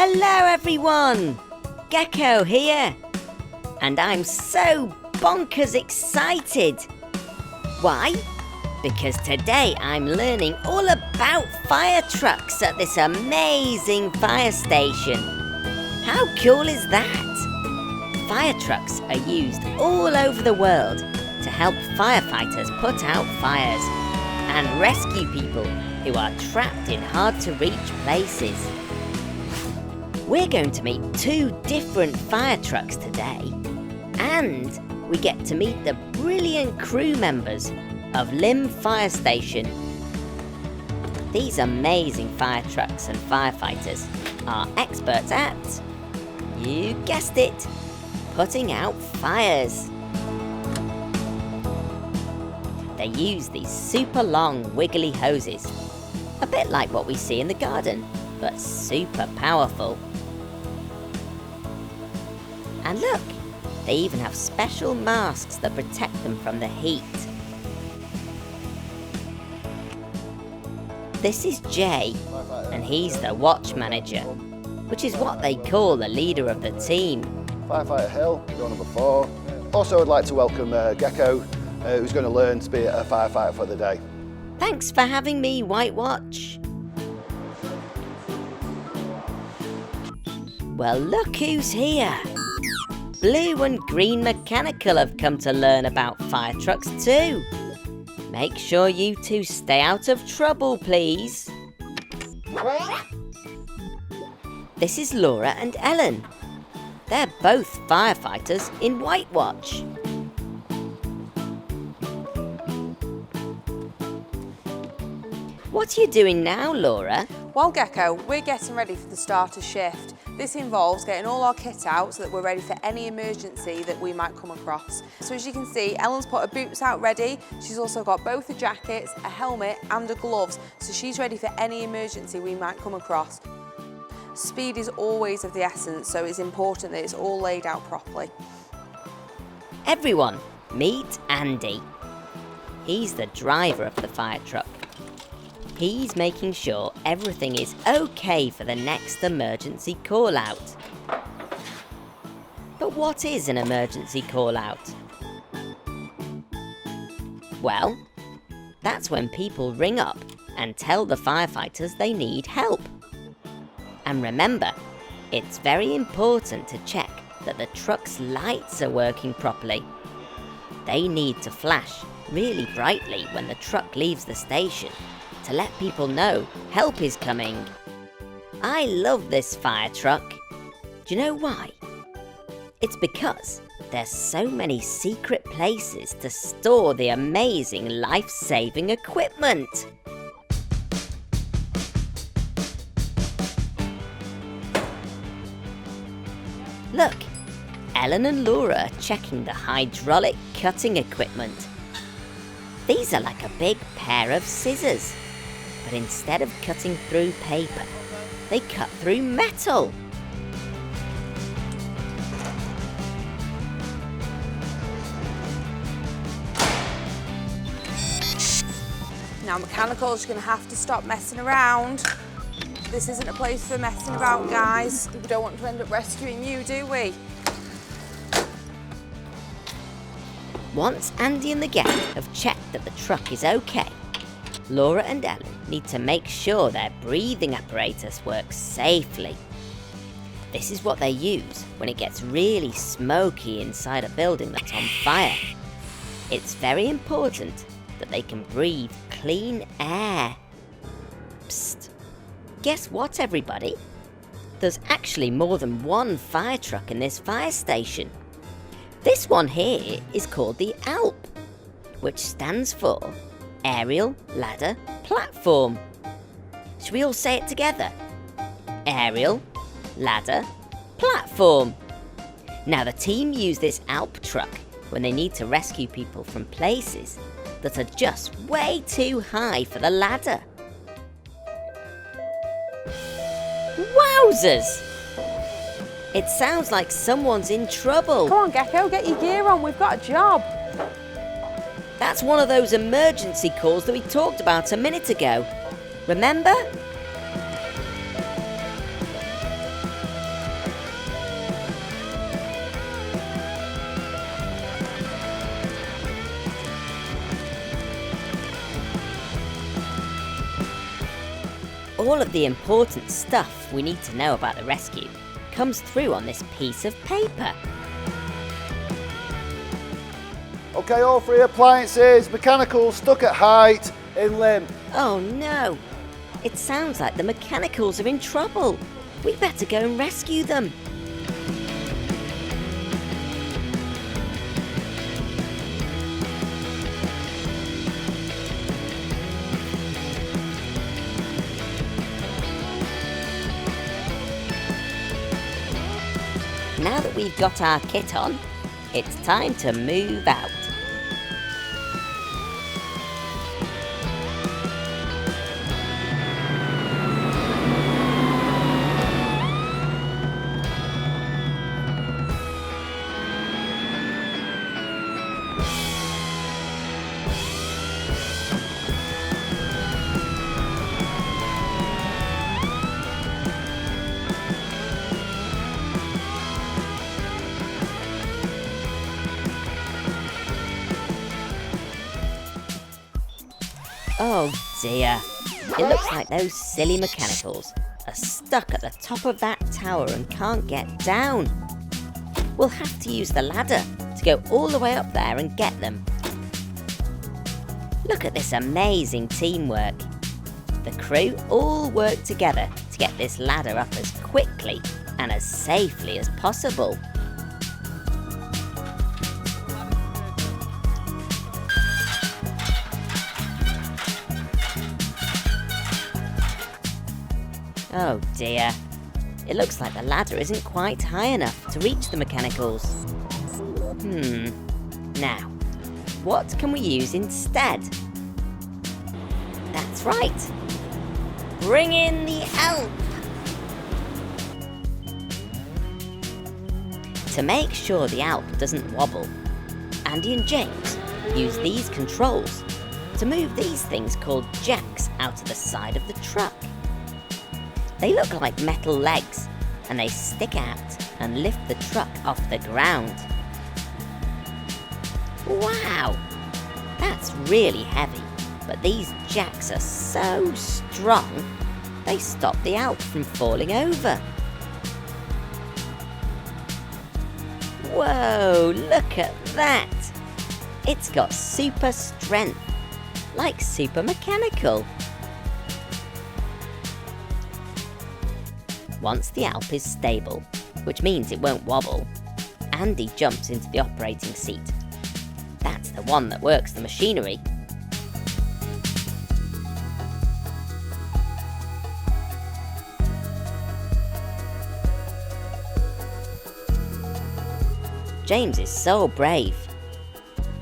Hello everyone! Gecko here! And I'm so bonkers excited! Why? Because today I'm learning all about fire trucks at this amazing fire station. How cool is that? Fire trucks are used all over the world to help firefighters put out fires and rescue people who are trapped in hard-to-reach places. We're going to meet 2 different fire trucks today, and we get to meet the brilliant crew members of Lim Fire Station. These amazing fire trucks and firefighters are experts at, you guessed it, putting out fires. They use these super long wiggly hoses, a bit like what we see in the garden, but super powerful. And look, they even have special masks that protect them from the heat. This is Jay, and he's the watch manager, which is what they call the leader of the team. Firefighter Hill, door number 4. Also, I'd like to welcome Gecko, who's going to learn to be a firefighter for the day. Thanks for having me, White Watch. Well, look who's here. Blue and Green Mechanical have come to learn about fire trucks too. Make sure you 2 stay out of trouble, please. This is Laura and Ellen. They're both firefighters in White Watch. What are you doing now, Laura? Well, Gecko, we're getting ready for the starter shift. This involves getting all our kit out so that we're ready for any emergency that we might come across. So as you can see, Ellen's put her boots out ready. She's also got both the jackets, a helmet and her gloves, so she's ready for any emergency we might come across. Speed is always of the essence, so it's important that it's all laid out properly. Everyone, meet Andy. He's the driver of the fire truck. He's making sure everything is okay for the next emergency call-out. But what is an emergency call-out? Well, that's when people ring up and tell the firefighters they need help. And remember, it's very important to check that the truck's lights are working properly. They need to flash really brightly when the truck leaves the station to let people know help is coming. I love this fire truck. Do you know why? It's because there's so many secret places to store the amazing life-saving equipment. Look, Ellen and Laura are checking the hydraulic cutting equipment. These are like a big pair of scissors, but instead of cutting through paper, they cut through metal. Now mechanicals, you're going to have to stop messing around. This isn't a place for messing about, guys. We don't want to end up rescuing you, do we? Once Andy and the gang have checked that the truck is okay, Laura and Ellen need to make sure their breathing apparatus works safely. This is what they use when it gets really smoky inside a building that's on fire. It's very important that they can breathe clean air. Psst! Guess what, everybody? There's actually more than one fire truck in this fire station. This one here is called the ALP, which stands for Aerial Ladder Platform. Should we all say it together? Aerial Ladder Platform. Now the team use this ALP truck when they need to rescue people from places that are just way too high for the ladder. Wowzers! It sounds like someone's in trouble. Come on, Gecko, get your gear on. We've got a job. That's one of those emergency calls that we talked about a minute ago. Remember? All of the important stuff we need to know about the rescue comes through on this piece of paper. Okay, all 3 appliances, mechanicals stuck at height, in limp. Oh no! It sounds like the mechanicals are in trouble. We better go and rescue them. Now that we've got our kit on, it's time to move out. Oh dear, it looks like those silly mechanicals are stuck at the top of that tower and can't get down. We'll have to use the ladder to go all the way up there and get them. Look at this amazing teamwork. The crew all work together to get this ladder up as quickly and as safely as possible. Oh dear, it looks like the ladder isn't quite high enough to reach the mechanicals. Now, what can we use instead? That's right, bring in the ALP! To make sure the ALP doesn't wobble, Andy and James use these controls to move these things called jacks out of the side of the truck. They look like metal legs, and they stick out and lift the truck off the ground. Wow! That's really heavy, but these jacks are so strong, they stop the ALP from falling over. Whoa, look at that! It's got super strength, like super mechanical. Once the ALP is stable, which means it won't wobble, Andy jumps into the operating seat. That's the one that works the machinery. James is so brave.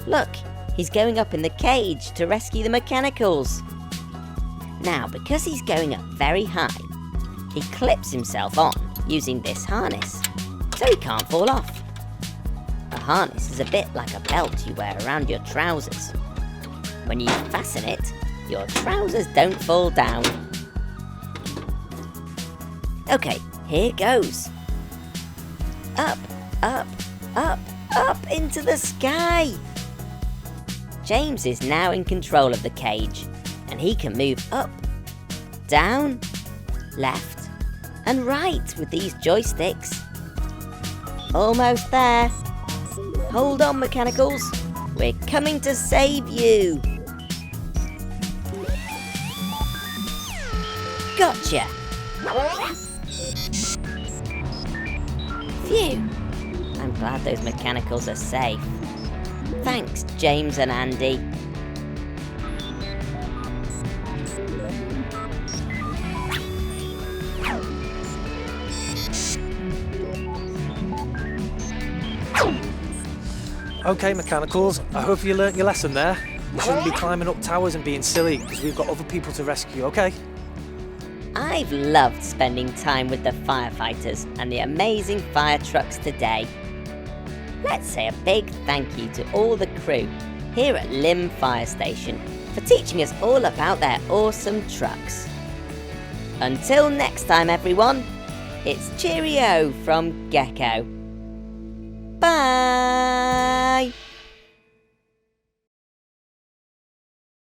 Look, he's going up in the cage to rescue the mechanicals. Now, because he's going up very high, he clips himself on using this harness, so he can't fall off. A harness is a bit like a belt you wear around your trousers. When you fasten it, your trousers don't fall down. Okay, here goes. Up, up, up, up into the sky! James is now in control of the cage, and he can move up, down, left, and right with these joysticks. Almost there. Hold on, mechanicals. We're coming to save you. Gotcha. Phew. I'm glad those mechanicals are safe. Thanks, James and Andy. Okay, mechanicals, I hope you learnt your lesson there. You shouldn't be climbing up towers and being silly, because we've got other people to rescue, okay? I've loved spending time with the firefighters and the amazing fire trucks today. Let's say a big thank you to all the crew here at Lymm Fire Station for teaching us all about their awesome trucks. Until next time, everyone, it's cheerio from Gecko. Bye!